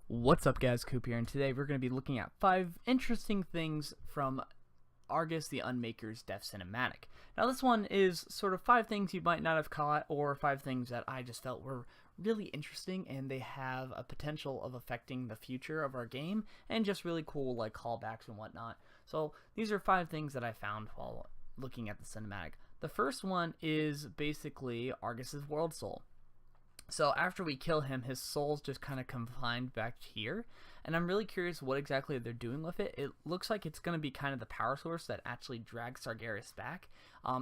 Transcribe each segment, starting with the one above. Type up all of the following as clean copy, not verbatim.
What's up guys, Coop here, and today we're going to be looking at 5 interesting things from Argus the Unmaker's Death Cinematic. Now this one is sort of 5 things you might not have caught, or 5 things that I just felt were really interesting and they have a potential of affecting the future of our game, and just really cool like callbacks and whatnot. So these are 5 things that I found while looking at the cinematic. The first one is basically Argus's World Soul. So after we kill him, his soul's just kind of confined back here, and I'm really curious what exactly they're doing with it. It looks like it's going to be kind of the power source that actually drags Sargeras back.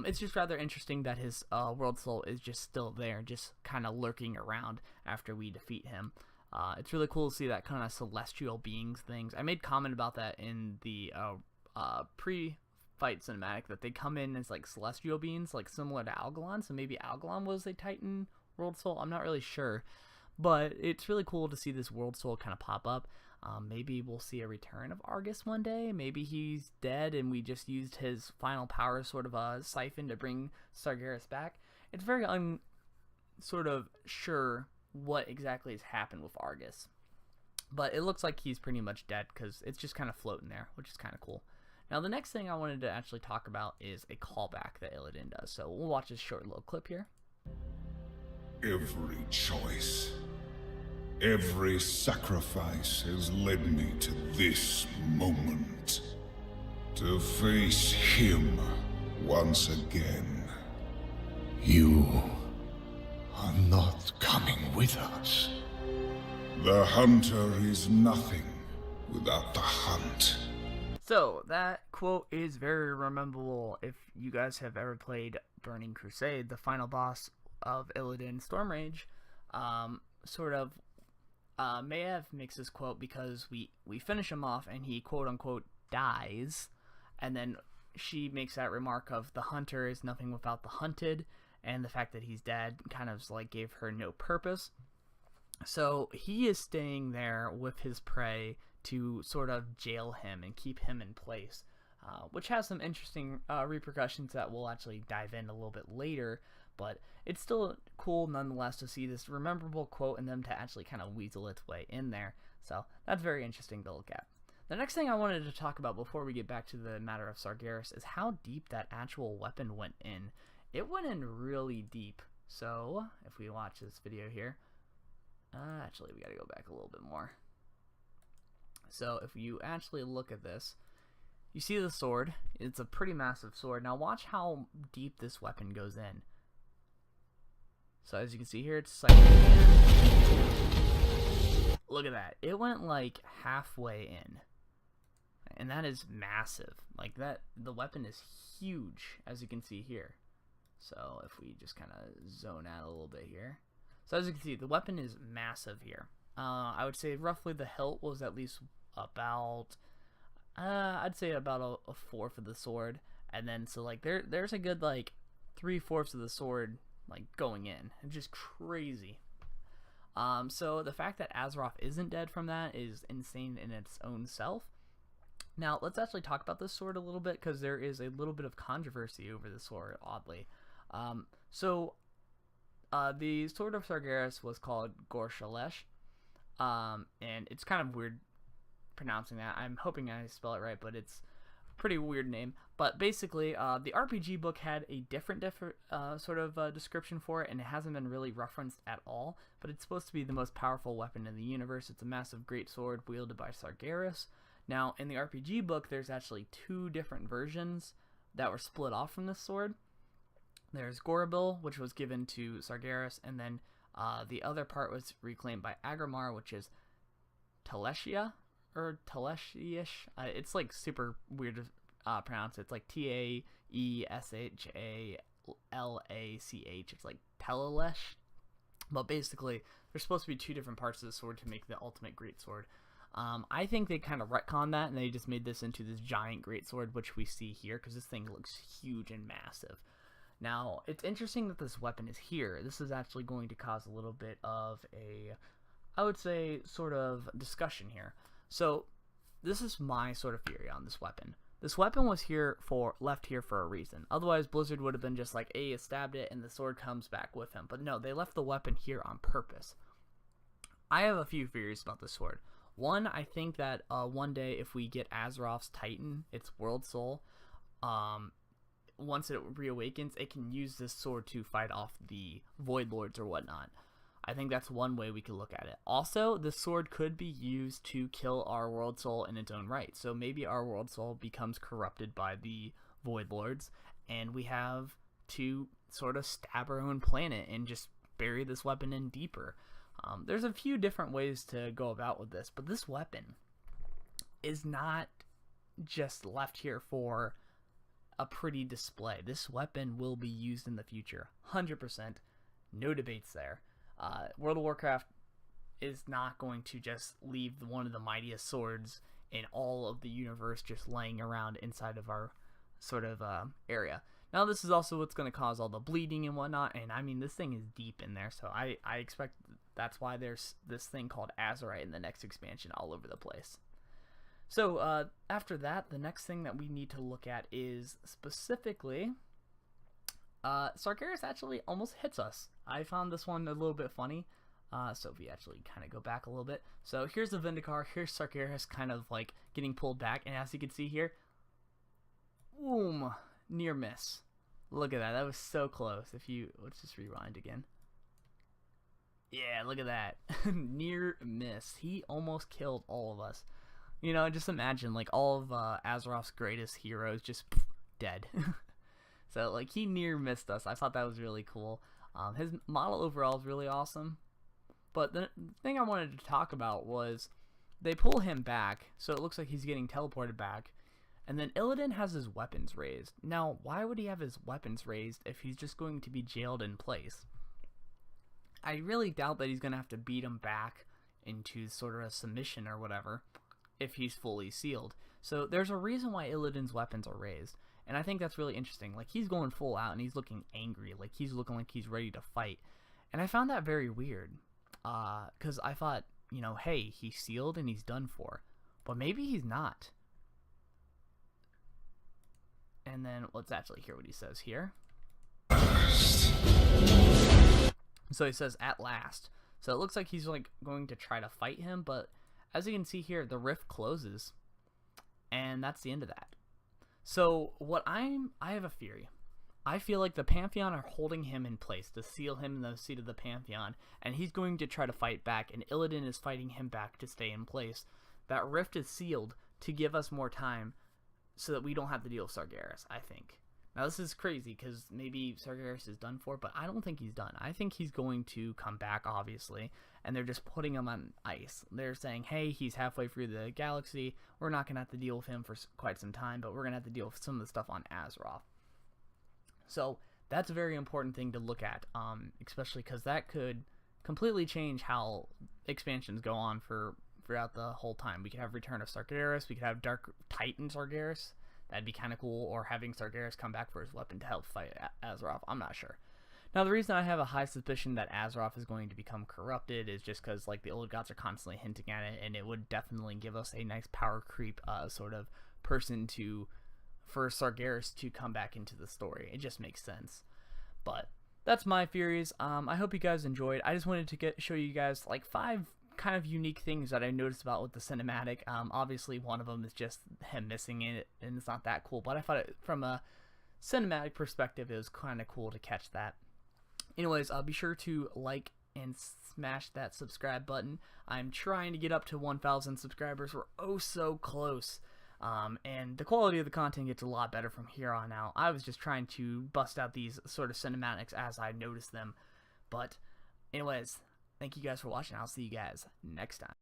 It's just rather interesting that his world soul is just still there, just kind of lurking around after we defeat him. It's really cool to see that kind of celestial beings things. I made comment about that in the pre-fight cinematic, that they come in as like celestial beings, like similar to Algalon, so maybe Algalon was a Titan World Soul, I'm not really sure, but it's really cool to see this World Soul kind of pop up. Maybe we'll see a return of Argus one day. Maybe he's dead and we just used his final power sort of a siphon to bring Sargeras back. It's very sort of sure what exactly has happened with Argus, but it looks like he's pretty much dead because it's just kind of floating there, which is kind of cool. Now the next thing I wanted to actually talk about is a callback that Illidan does, so we'll watch this short little clip here. Every choice, every sacrifice has led me to this moment. To face him once again. You are not coming with us. The hunter is nothing without the hunt. So that quote is very rememberable if you guys have ever played Burning Crusade, the final boss of Illidan Stormrage. Maiev makes this quote because we finish him off and he quote unquote dies, and then she makes that remark of the hunter is nothing without the hunted, and the fact that he's dead kind of like gave her no purpose. So he is staying there with his prey to sort of jail him and keep him in place, which has some interesting repercussions that we'll actually dive in a little bit later. But it's still cool nonetheless to see this rememberable quote and them to actually kind of weasel its way in there. So that's very interesting to look at. The next thing I wanted to talk about before we get back to the matter of Sargeras is how deep that actual weapon went in. It went in really deep. So if we watch this video here, actually we gotta go back a little bit more. So if you actually look at this, you see the sword. It's a pretty massive sword. Now watch how deep this weapon goes in. So as you can see here, it's like, look at that. It went like halfway in, and that is massive. Like that, the weapon is huge, as you can see here. So if we just kind of zone out a little bit here, so as you can see, the weapon is massive here. I would say roughly the hilt was at least about, I'd say about a fourth of the sword, and then so like there's a good like 3/4 of the sword like going in. It's just crazy. So the fact that Azeroth isn't dead from that is insane in its own self. Now let's actually talk about this sword a little bit, because there is a little bit of controversy over the sword, oddly. The sword of Sargeras was called Gorshalesh, and it's kind of weird pronouncing that. I'm hoping I spell it right, but it's a pretty weird name. But basically, the RPG book had a different sort of description for it, and it hasn't been really referenced at all. But it's supposed to be the most powerful weapon in the universe. It's a massive great sword wielded by Sargeras. Now, in the RPG book, there's actually 2 different versions that were split off from this sword. There's Gorabil, which was given to Sargeras, and then the other part was reclaimed by Agrimar, which is Taleshia, or Taleshiish. It's like super weird to pronounce. It's like Taeshalach. It's like Telalesh. But basically, there's supposed to be 2 different parts of the sword to make the ultimate greatsword. I think they kind of retconned that, and they just made this into this giant greatsword, which we see here, because this thing looks huge and massive. Now, it's interesting that this weapon is here. This is actually going to cause a little bit of a, I would say, sort of discussion here. So, this is my sort of theory on this weapon. This weapon was left here for a reason. Otherwise, Blizzard would have been just like, hey, stabbed it, and the sword comes back with him. But no, they left the weapon here on purpose. I have a few theories about this sword. One, I think that one day if we get Azeroth's Titan, its World Soul, once it reawakens, it can use this sword to fight off the Void Lords or whatnot. I think that's one way we could look at it. Also, the sword could be used to kill our World Soul in its own right. So maybe our World Soul becomes corrupted by the Void Lords, and we have to sort of stab our own planet and just bury this weapon in deeper. There's a few different ways to go about with this, but this weapon is not just left here for a pretty display. This weapon will be used in the future, 100%, no debates there. World of Warcraft is not going to just leave one of the mightiest swords in all of the universe just laying around inside of our sort of area. Now, this is also what's going to cause all the bleeding and whatnot, and I mean, this thing is deep in there, so I expect that's why there's this thing called Azeroth in the next expansion all over the place. So, after that, the next thing that we need to look at is specifically, Sargeras actually almost hits us. I found this one a little bit funny, so if we actually kind of go back a little bit. So, here's the Vindicar, here's Sargeras kind of like getting pulled back, and as you can see here, boom, near miss. Look at that, that was so close. Let's just rewind again. Yeah, look at that. Near miss. He almost killed all of us. You know, just imagine, like, all of Azeroth's greatest heroes just dead. So, like, he near missed us. I thought that was really cool. His model overall is really awesome. But the thing I wanted to talk about was they pull him back, so it looks like he's getting teleported back. And then Illidan has his weapons raised. Now, why would he have his weapons raised if he's just going to be jailed in place? I really doubt that he's going to have to beat him back into sort of a submission or whatever if he's fully sealed. So there's a reason why Illidan's weapons are raised. And I think that's really interesting. Like, he's going full out and he's looking angry. Like, he's looking like he's ready to fight. And I found that very weird. Because I thought, you know, hey, he's sealed and he's done for. But maybe he's not. And then let's actually hear what he says here. So he says, at last. So it looks like he's like going to try to fight him, but as you can see here, the rift closes. And that's the end of that. So I have a theory. I feel like the Pantheon are holding him in place to seal him in the seat of the Pantheon, and he's going to try to fight back, and Illidan is fighting him back to stay in place. That rift is sealed to give us more time so that we don't have to deal with Sargeras, I think. Now, this is crazy because maybe Sargeras is done for, but I don't think he's done. I think he's going to come back, obviously, and they're just putting him on ice. They're saying, hey, he's halfway through the galaxy. We're not going to have to deal with him for quite some time, but we're going to have to deal with some of the stuff on Azeroth. So that's a very important thing to look at, especially because that could completely change how expansions go on throughout the whole time. We could have Return of Sargeras. We could have Dark Titan Sargeras. That'd be kind of cool, or having Sargeras come back for his weapon to help fight Azeroth. I'm not sure. Now, the reason I have a high suspicion that Azeroth is going to become corrupted is just because, like, the old gods are constantly hinting at it, and it would definitely give us a nice power creep sort of person for Sargeras to come back into the story. It just makes sense. But that's my theories. I hope you guys enjoyed. I just wanted to show you guys, like, 5 kind of unique things that I noticed about with the cinematic. Obviously one of them is just him missing it, and it's not that cool, but I thought from a cinematic perspective it was kind of cool to catch that. Anyways, be sure to like and smash that subscribe button. I'm trying to get up to 1,000 subscribers. We're oh so close, and the quality of the content gets a lot better from here on out. I was just trying to bust out these sort of cinematics as I noticed them. But anyways, thank you guys for watching. I'll see you guys next time.